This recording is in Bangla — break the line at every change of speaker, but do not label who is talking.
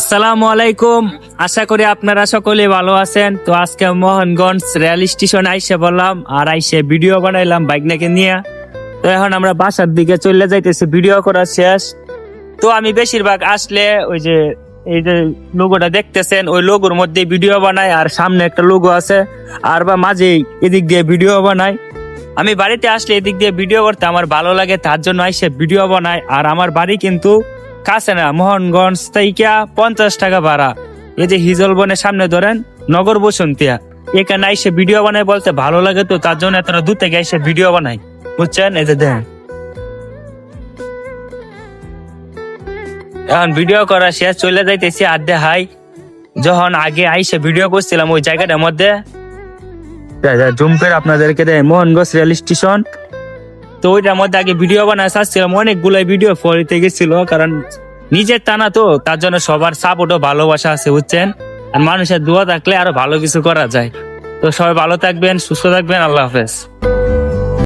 আসসালামু আলাইকুম। আশা করি আপনারা সকলে ভালো আছেন। তো আজকে মোহনগঞ্জ রেল স্টেশন আইসে বললাম আর আইসে ভিডিও বানাইলাম বাইকনাকে নিয়ে। তো এখন আমরা বাসার দিকে চলে যাইতেছি, ভিডিও করা শেষ। তো আমি বেশিরভাগ আসলে ওই যে এই যে লোগোটা দেখতেছেন ওই লোগোর মধ্যে ভিডিও বানাই, আর সামনে একটা লোগো আছে আর বা মাঝে এদিক দিয়ে ভিডিও বানাই। আমি বাড়িতে আসলে এদিক দিয়ে ভিডিও করতে আমার ভালো লাগে, তার জন্য আইসে ভিডিও বানাই। আর আমার বাড়ি কিন্তু কাছে না, মোহনগঞ্জ থেকে 50 টাকা ভাড়া। এই যে হিজল বনের সামনে ধরেন নগর বসন্তিয়া, এখানে আইসে ভিডিও বানাই বলতে ভালো লাগে, তো তার জন্য এতটা দূর থেকে এসে ভিডিও বানাই, বুঝছেন? এই যে দেখেন এখন ভিডিও করা শেষ, চলে যাইতেছি। আর দেখাই যখন আগে আইসে ভিডিও করছিলাম ওই জায়গাটার মধ্যে জুম করে আপনাদেরকে দেয় মোহনগঞ্জ রেল স্টেশন। তো ওইটার মধ্যে আগে ভিডিও বানায় চাচ্ছিলাম, অনেকগুলো ভিডিও ফরিতে গেছিল, কারণ নিজের টানা তো তার জন্য সবার সাপোর্ট ও ভালোবাসা আছে, বুঝছেন? আর মানুষের দোয়া থাকলে আরো ভালো কিছু করা যায়। তো সবাই ভালো থাকবেন, সুস্থ থাকবেন, আল্লাহ হাফেজ।